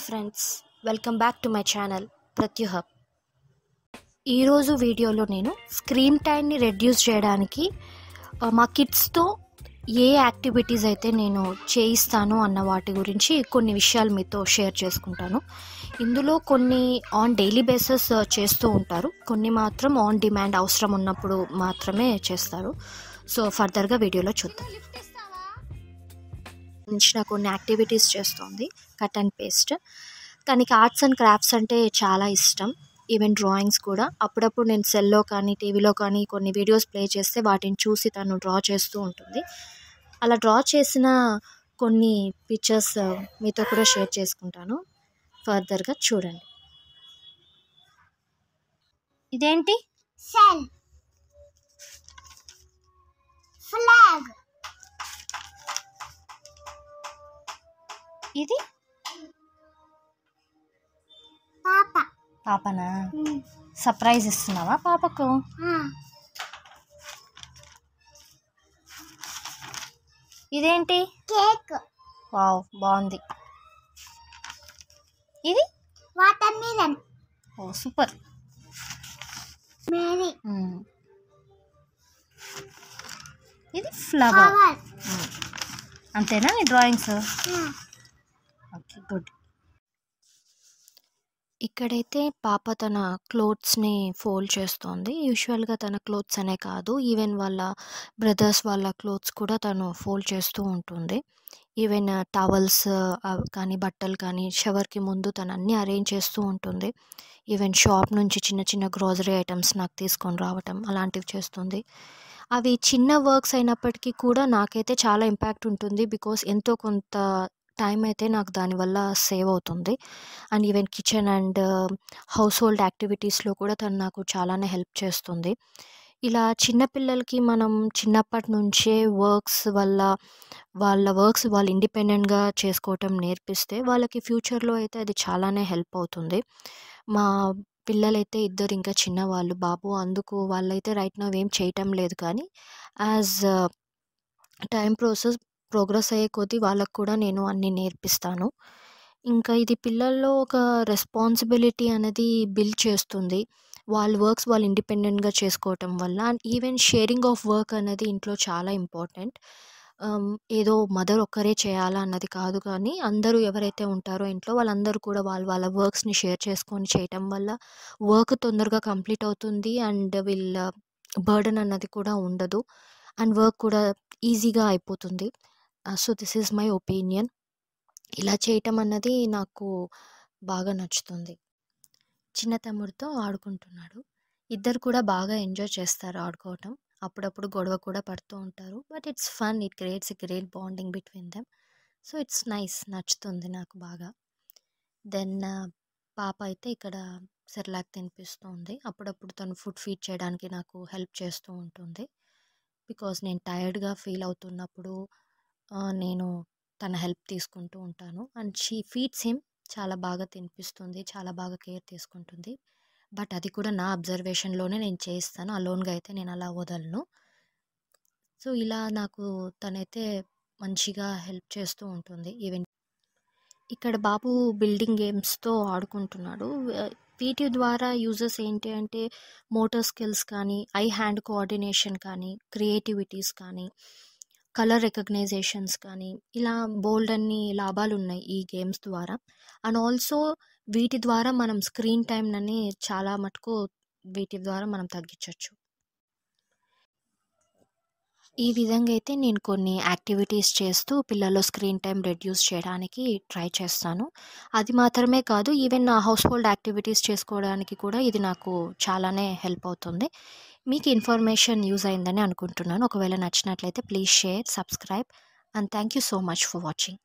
Friends, welcome back to my channel Pratyuhub. ఈరోజు వీడియోలో నేను స్క్రీన్ టైంని రెడ్యూస్ చేయడానికి మా కిడ్స్తో ఏ యాక్టివిటీస్ అయితే నేను చేయిస్తాను అన్న వాటి గురించి కొన్ని విషయాలు మీతో షేర్ చేసుకుంటాను. ఇందులో కొన్ని ఆన్ డైలీ బేసిస్ చేస్తూ ఉంటారు, కొన్ని మాత్రం ఆన్ డిమాండ్ అవసరం ఉన్నప్పుడు మాత్రమే చేస్తారు. సో ఫర్దర్గా వీడియోలో చూద్దాం. కొన్ని యాక్టివిటీస్ చేస్తుంది, కట్ అండ్ పేస్ట్. తనకి ఆర్ట్స్ అండ్ క్రాఫ్ట్స్ అంటే చాలా ఇష్టం, ఈవెన్ డ్రాయింగ్స్ కూడా. అప్పుడప్పుడు నేను సెల్లో కానీ టీవీలో కానీ కొన్ని వీడియోస్ ప్లే చేస్తే వాటిని చూసి తను డ్రా చేస్తూ ఉంటుంది. అలా డ్రా చేసిన కొన్ని పిక్చర్స్ మీతో కూడా షేర్ చేసుకుంటాను, ఫర్దర్గా చూడండి. ఇదేంటి? సెల్, ఫ్లాగ్, ఇది పాపనా? సర్ప్రైజ్ ఇస్తున్నావా పాపకు? ఇదేంటి? కేక్. వావ్, బాగుంది. ఇది వాటర్ మిలన్. ఓ సూపర్. మేరీ. ఇది ఫ్లవర్. ఫ్లవర్. అంతేనా ఈ డ్రాయింగ్స్? Okay, good. ఇక్కడైతే పాప తన క్లోత్స్ని ఫోల్డ్ చేస్తోంది. యూజువల్గా తన క్లోత్స్ అనే కాదు, ఈవెన్ వాళ్ళ బ్రదర్స్ వాళ్ళ క్లోత్స్ కూడా తను ఫోల్డ్ చేస్తూ ఉంటుంది. ఈవెన్ టవల్స్ కానీ బట్టలు కానీ షవర్కి ముందు తను అన్నీ అరేంజ్ చేస్తూ ఉంటుంది. ఈవెన్ షాప్ నుంచి చిన్న చిన్న గ్రోసరీ ఐటమ్స్ నాకు తీసుకొని రావటం అలాంటివి చేస్తుంది. అవి చిన్న వర్క్స్ అయినప్పటికీ కూడా నాకైతే చాలా ఇంపాక్ట్ ఉంటుంది, బికాస్ ఎంతో కొంత టైం అయితే నాకు దానివల్ల సేవ్ అవుతుంది. And even kitchen and house hold యాక్టివిటీస్లో కూడా తను నాకు చాలానే హెల్ప్ చేస్తుంది. ఇలా చిన్నపిల్లలకి మనం చిన్నప్పటి నుంచే వాళ్ళ వర్క్స్ వాళ్ళు ఇండిపెండెంట్గా చేసుకోవటం నేర్పిస్తే వాళ్ళకి ఫ్యూచర్లో అయితే అది చాలానే హెల్ప్ అవుతుంది. మా పిల్లలైతే ఇద్దరు ఇంకా చిన్నవాళ్ళు, బాబు, అందుకు వాళ్ళైతే రైట్ నౌ ఏం చేయటం లేదు. కానీ యాజ్ టైం ప్రోగ్రెస్ అయ్యే కొద్దీ వాళ్ళకు కూడా నేను అన్నీ నేర్పిస్తాను. ఇంకా ఇది పిల్లల్లో ఒక రెస్పాన్సిబిలిటీ అనేది బిల్డ్ చేస్తుంది. వాళ్ళ వర్క్స్ వాళ్ళు ఇండిపెండెంట్గా చేసుకోవటం వల్ల. And even sharing of work అనేది ఇంట్లో చాలా ఇంపార్టెంట్. ఏదో మదర్ ఒక్కరే చేయాలా అన్నది కాదు, కానీ అందరూ ఎవరైతే ఉంటారో ఇంట్లో వాళ్ళందరూ కూడా వాళ్ళ వర్క్స్ని షేర్ చేసుకొని చేయటం వల్ల వర్క్ తొందరగా కంప్లీట్ అవుతుంది. అండ్ వీళ్ళ బర్డెన్ అన్నది కూడా ఉండదు, అండ్ వర్క్ కూడా ఈజీగా అయిపోతుంది. So this is my opinion. ఇలా చేయటం అన్నది నాకు బాగా నచ్చుతుంది. చిన్న తమ్ముడితో ఆడుకుంటున్నాడు. ఇద్దరు కూడా బాగా ఎంజాయ్ చేస్తారు ఆడుకోవటం. అప్పుడప్పుడు గొడవ కూడా పడుతూ ఉంటారు, but it's fun. It creates a great bonding between them. So it's nice, నచ్చుతుంది నాకు బాగా. దెన్ పాప అయితే ఇక్కడ సెర్లాక్ తినిపిస్తుంది. అప్పుడప్పుడు తను ఫుడ్ ఫీడ్ చేయడానికి నాకు హెల్ప్ చేస్తూ ఉంటుంది, బికాజ్ నేను టైర్డ్గా ఫీల్ అవుతున్నప్పుడు నేను తన హెల్ప్ తీసుకుంటూ ఉంటాను. And she feeds him. చాలా బాగా తినిపిస్తుంది, చాలా బాగా కేర్ తీసుకుంటుంది. బట్ అది కూడా నా అబ్జర్వేషన్లోనే నేను చేయిస్తాను, అలోన్గా అయితే నేను అలా వదలను. సో ఇలా నాకు తనైతే మంచిగా హెల్ప్ చేస్తూ ఉంటుంది. ఈవెన్ ఇక్కడ బాబు బిల్డింగ్ గేమ్స్తో ఆడుకుంటున్నాడు. వీటి ద్వారా యూజెస్ ఏంటి అంటే మోటార్ స్కిల్స్ కానీ, ఐ హ్యాండ్ కోఆర్డినేషన్ కానీ, క్రియేటివిటీస్ కానీ, కలర్ రికగ్నైజేషన్స్ కానీ, ఇలా బోల్డ్ అన్ని లాభాలు ఉన్నాయి ఈ గేమ్స్ ద్వారా. అండ్ ఆల్సో వీటి ద్వారా మనం స్క్రీన్ టైంని చాలా మటుకు వీటి ద్వారా మనం తగ్గించవచ్చు. ఈ విధంగా అయితే నేను కొన్ని యాక్టివిటీస్ చేస్తూ పిల్లల్లో స్క్రీన్ టైం రెడ్యూస్ చేయడానికి ట్రై చేస్తాను. అది మాత్రమే కాదు, ఈవెన్ నా హౌస్ హోల్డ్ యాక్టివిటీస్ చేసుకోవడానికి కూడా ఇది నాకు చాలానే హెల్ప్ అవుతుంది. మీకు ఇన్ఫర్మేషన్ యూజ్ అయిందని అనుకుంటున్నాను. ఒకవేళ నచ్చినట్లయితే please share, subscribe, and thank you so much for watching.